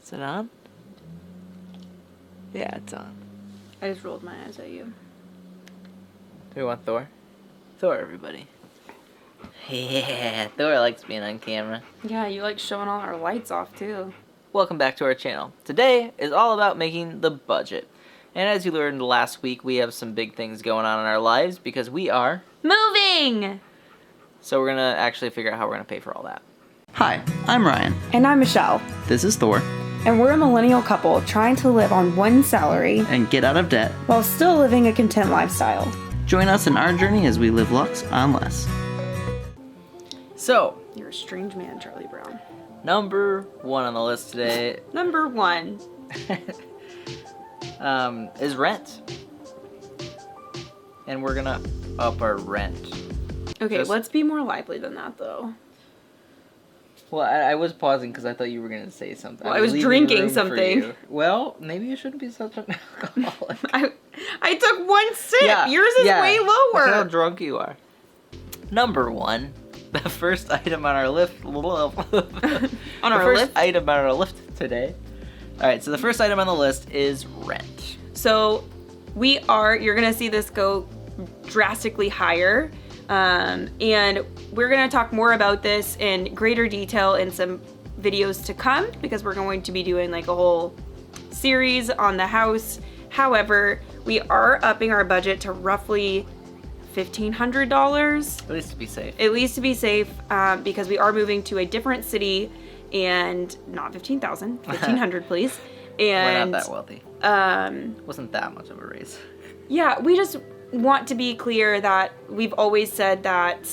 Is it on? Yeah, it's on. I just rolled my eyes at you. Do we want Thor? Thor, everybody. Yeah, Thor likes being on camera. Yeah, you like showing all our lights off too. Welcome back to our channel. Today is all about making the budget. And as you learned last week, we have some big things going on in our lives because we are moving! So we're going to actually figure out how we're going to pay for all that. Hi, I'm Ryan. And I'm Michelle. This is Thor. And we're a millennial couple trying to live on one salary And get out of debt while still living a content lifestyle. Join us in our journey as we live Lux on less. So, You're a strange man, Charlie Brown. number one on the list today Number one. is rent. And we're going to up our rent. Okay, let's be more lively than that though. Well, I was pausing because I thought you were going to say something. Well, I was leaving drinking room for something. you. Well, maybe you shouldn't be such an alcoholic. I took one sip. Yours is way lower. Look at how drunk you are. Number one, the first item on our list. Item on our list today. All right, so the first item on the list is rent. So you're going to see this go drastically higher. And we're going to talk more about this in greater detail in some videos to come because we're going to be doing like a whole series on the house. However, we are upping our budget to roughly $1,500. At least to be safe. At least to be safe, because we are moving to a different city and not 15,000, 1,500 please. And we're not that wealthy. Wasn't that much of a raise. Yeah, we just want to be clear that we've always said that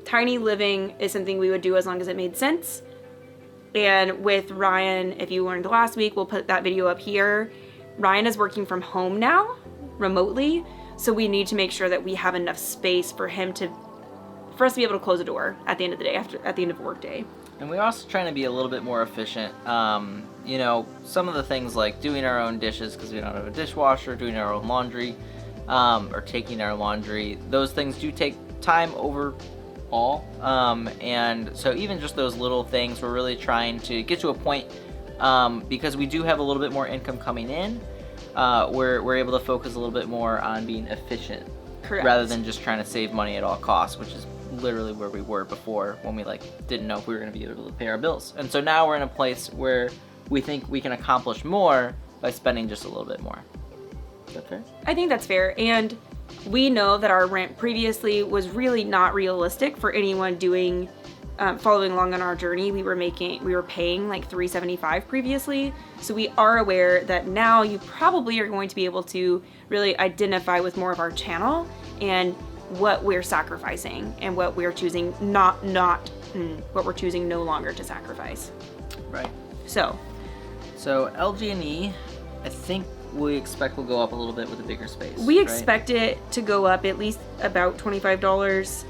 tiny living is something we would do as long as it made sense. And with Ryan, if you learned last week, we'll put that video up here. Ryan is working from home now, remotely, so we need to make sure that we have enough space for us to be able to close the door at the end of the day, at the end of a work day. And we're also trying to be a little bit more efficient. You know, some of the things like doing our own dishes because we don't have a dishwasher, doing our own laundry, or taking our laundry, those things do take time overall. And so even just those little things, we're really trying to get to a point, because we do have a little bit more income coming in, we're able to focus a little bit more on being efficient. Correct. Rather than just trying to save money at all costs, which is literally where we were before when we didn't know if we were going to be able to pay our bills. And so now we're in a place where we think we can accomplish more by spending just a little bit more. Is that fair? I think that's fair. And we know that our rent previously was really not realistic for anyone doing following along on our journey. We were paying like $375 previously. So we are aware that now you probably are going to be able to really identify with more of our channel and what we're sacrificing and what we're choosing what we're choosing no longer to sacrifice. Right. So LG&E, I think we expect will go up a little bit with a bigger space. We expect it to go up at least about $25.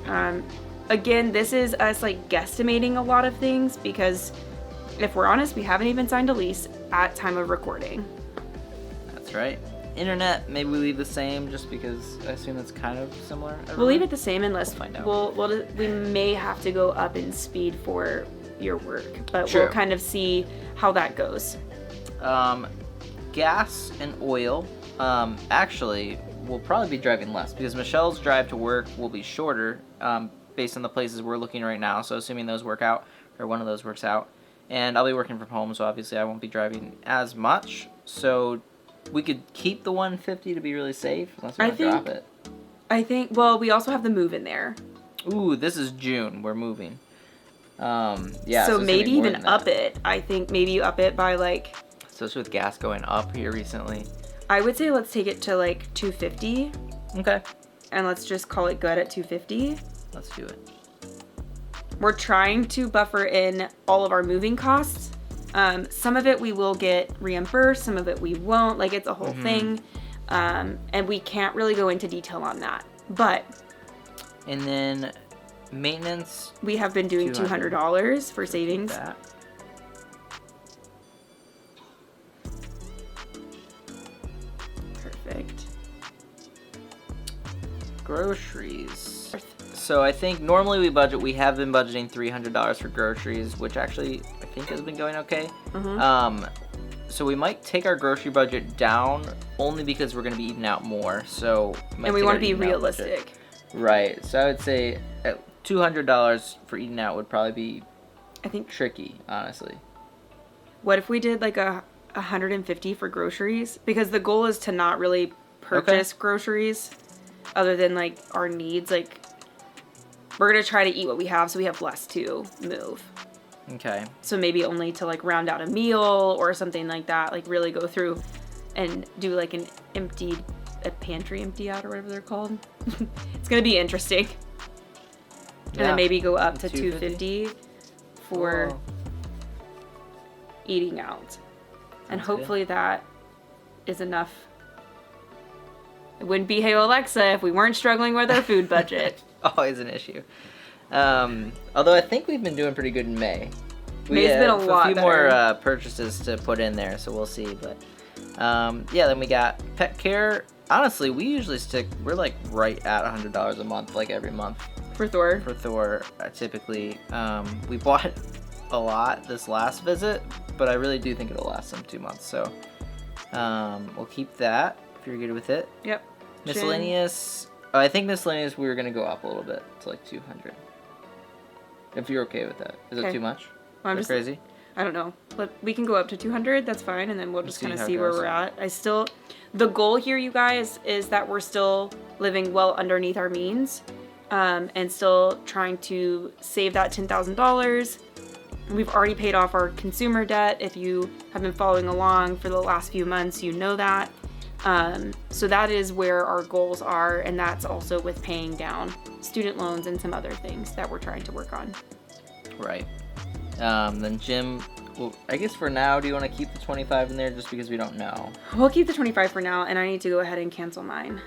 Again, this is us guesstimating a lot of things because if we're honest, we haven't even signed a lease at time of recording. That's right. Internet, maybe we leave the same just because I assume it's kind of similar. Everywhere. We'll leave it the same unless we'll find out. We may have to go up in speed for your work, but True. We'll kind of see how that goes. Gas and oil, actually, we'll probably be driving less because Michelle's drive to work will be shorter, based on the places we're looking right now. So assuming those work out, or one of those works out, and I'll be working from home, so obviously I won't be driving as much. So we could keep the 150 to be really safe, unless we want to drop it. I think. Well, we also have the move in there. Ooh, this is June. We're moving. Yeah. So maybe even up it. I think maybe you up it by Especially with gas going up here recently. I would say let's take it to $250. Okay. And let's just call it good at $250. Let's do it. We're trying to buffer in all of our moving costs. Some of it we will get reimbursed, some of it we won't. It's a whole thing. And we can't really go into detail on that. But. And then maintenance. We have been doing $200 for savings. That. Perfect. Groceries. So I think normally we have been budgeting $300 for groceries, which actually I think has been going okay. Mm-hmm. So we might take our grocery budget down only because we're going to be eating out more. So And we want to be realistic. Right. So I would say $200 for eating out would probably be, I think, tricky, honestly. what if we did like a 150 for groceries? Because the goal is to not really purchase groceries other than like our needs. Like, we're going to try to eat what we have so we have less to move. Okay. So maybe only to like round out a meal or something like that. Like really go through and do like a pantry empty out or whatever they're called. It's going to be interesting. And then maybe go up to 250 for eating out. And hopefully that is enough. It wouldn't be Hey Alexa if we weren't struggling with our food budget. Always an issue. Although I think we've been doing pretty good in May. May's been a lot few better. more purchases to put in there, so we'll see. But then we got pet care. Honestly, we usually we're like right at $100 a month, like every month. For Thor. For Thor, typically. We bought a lot this last visit, but I really do think it'll last them 2 months. So we'll keep that if you're good with it. Yep. Miscellaneous. Oh, I think miscellaneous we were going to go up a little bit to like 200. If you're okay with that. Is it too much? Well, I'm just crazy? I don't know. But we can go up to 200. That's fine. And then we'll just kind of see where goes. we're at. The goal here, you guys, is that we're still living well underneath our means. And still trying to save that $10,000. We've already paid off our consumer debt. If you have been following along for the last few months, you know that. So that is where our goals are, and that's also with paying down student loans and some other things that we're trying to work on. Right. Then Jim, well, I guess for now, do you want to keep the 25 in there just because we don't know? We'll keep the 25 for now, and I need to go ahead and cancel mine.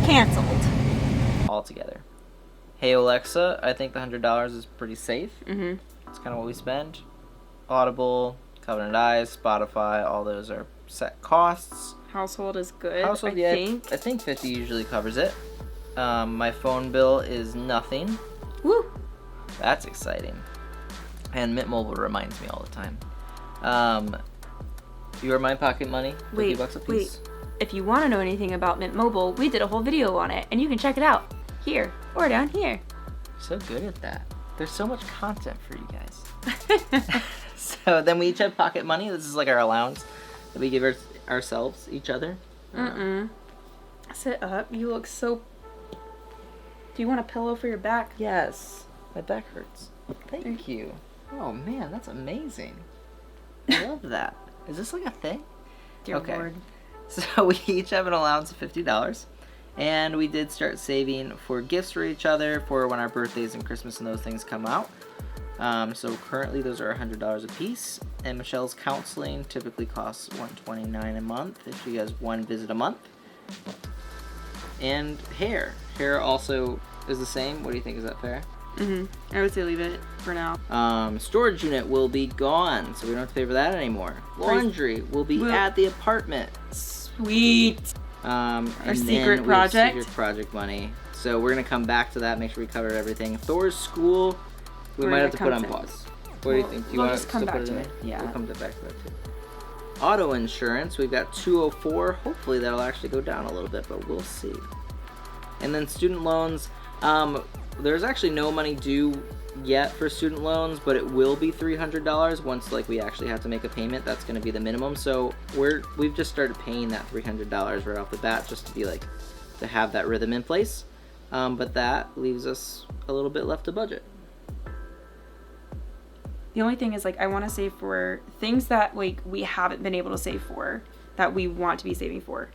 Canceled. All together. Hey Alexa, I think the $100 is pretty safe. Mm-hmm. It's kind of what we spend. Audible, Covenant Eyes, Spotify, all those are set costs. Household is good, Household, I think 50 usually covers it. My phone bill is nothing. Woo! That's exciting. And Mint Mobile reminds me all the time. Your My Pocket Money, $50 a piece. If you want to know anything about Mint Mobile, we did a whole video on it, and you can check it out here or down here. So good at that. There's so much content for you guys. So then we each have pocket money. This is like our allowance that we give ourselves, each other. Sit up. You look so... Do you want a pillow for your back? Yes. My back hurts. Thank you. Oh man, that's amazing. I love that. Is this like a thing? Dear Lord. So we each have an allowance of $50. And we did start saving for gifts for each other for when our birthdays and Christmas and those things come out. So currently those are $100 a piece. And Michelle's counseling typically costs $129 a month if she has one visit a month. And hair. Hair also is the same. What do you think? Is that fair? Mm-hmm. I would say leave it for now. Storage unit will be gone, so we don't have to pay for that anymore. Laundry will be at the apartment. Sweet. Our secret project. Secret project money. So we're gonna come back to that. Make sure we covered everything. Thor's school, we might have to put on pause. What do you think? Do you want just come back to it? Yeah. We'll come back to that too. Auto insurance, we've got 204. Hopefully that'll actually go down a little bit, but we'll see. And then student loans. There's actually no money due yet for student loans, but it will be $300 once we actually have to make a payment. That's going to be the minimum. So we've just started paying that $300 right off the bat just to be to have that rhythm in place. But that leaves us a little bit left to budget. The only thing is I want to save for things that we haven't been able to save for that we want to be saving for.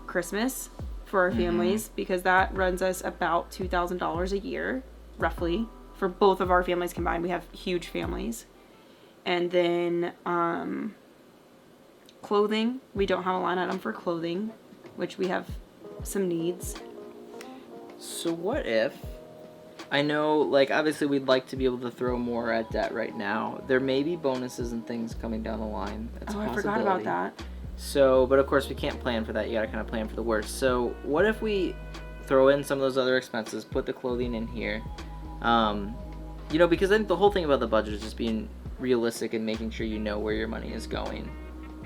Christmas for our families, because that runs us about $2,000 a year, roughly. For both of our families combined, we have huge families. And then clothing, we don't have a line item for clothing, which we have some needs. So what if, I know obviously we'd like to be able to throw more at debt right now. There may be bonuses and things coming down the line. That's a I possibility. forgot about that. So, but of course we can't plan for that. You gotta kind of plan for the worst. So what if we throw in some of those other expenses, put the clothing in here. Because I think the whole thing about the budget is just being realistic and making sure you know where your money is going.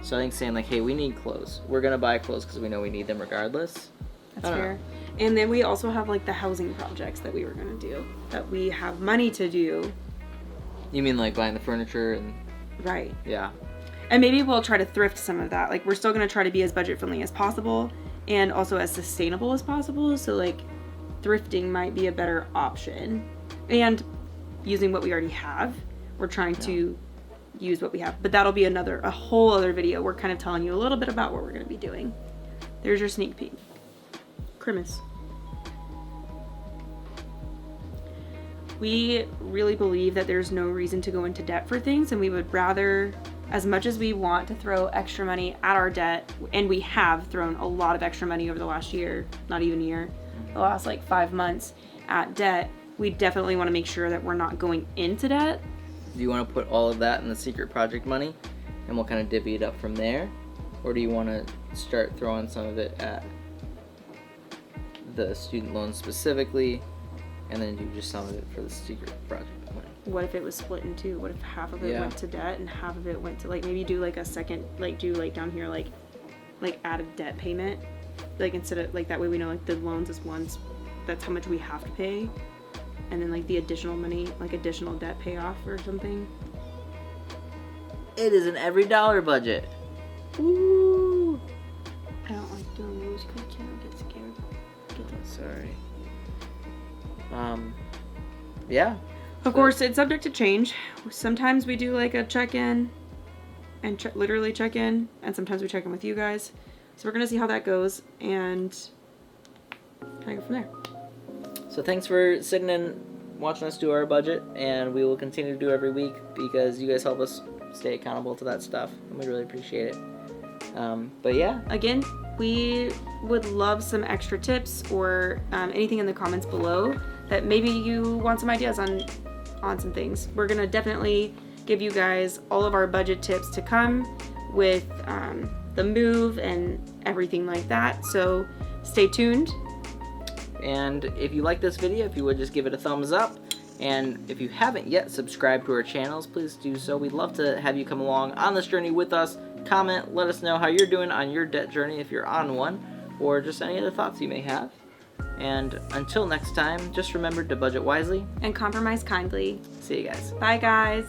So I think saying like, hey, we need clothes. We're going to buy clothes because we know we need them regardless. That's fair. And then we also have like the housing projects that we were going to do, that we have money to do. You mean like buying the furniture and... Right. Yeah. And maybe we'll try to thrift some of that. Like, we're still going to try to be as budget friendly as possible and also as sustainable as possible. So like thrifting might be a better option. And using what we already have, we're trying to use what we have. But that'll be a whole other video. We're kind of telling you a little bit about what we're going to be doing. There's your sneak peek. Christmas. We really believe that there's no reason to go into debt for things, and we would rather, as much as we want to throw extra money at our debt, and we have thrown a lot of extra money over the last year, not even a year, the last like 5 months at debt, we definitely want to make sure that we're not going into debt. Do you want to put all of that in the secret project money and we'll kind of divvy it up from there? Or do you want to start throwing some of it at the student loans specifically and then do just some of it for the secret project money? What if it was split in two? What if half of it went to debt and half of it went to, like, maybe do like a second, like do like down here, like add a debt payment, like instead of like, that way we know like the loans is once, that's how much we have to pay, and then like the additional money, like additional debt payoff or something. It is an every dollar budget. Ooh, I don't like doing those because I can't get scared. Sorry. Yeah. Of course, it's subject to change. Sometimes we do like a check-in and literally check in, and sometimes we check in with you guys. So we're gonna see how that goes and kind of go from there. So thanks for sitting and watching us do our budget, and we will continue to do every week because you guys help us stay accountable to that stuff, and we really appreciate it. But yeah. Again, we would love some extra tips or anything in the comments below that maybe you want some ideas on some things. We're gonna definitely give you guys all of our budget tips to come with the move and everything like that. So stay tuned. And if you like this video, if you would just give it a thumbs up. And if you haven't yet subscribed to our channels, please do so. We'd love to have you come along on this journey with us. Comment, let us know how you're doing on your debt journey if you're on one, or just any other thoughts you may have. And until next time, just remember to budget wisely And compromise kindly. See you guys. Bye, guys.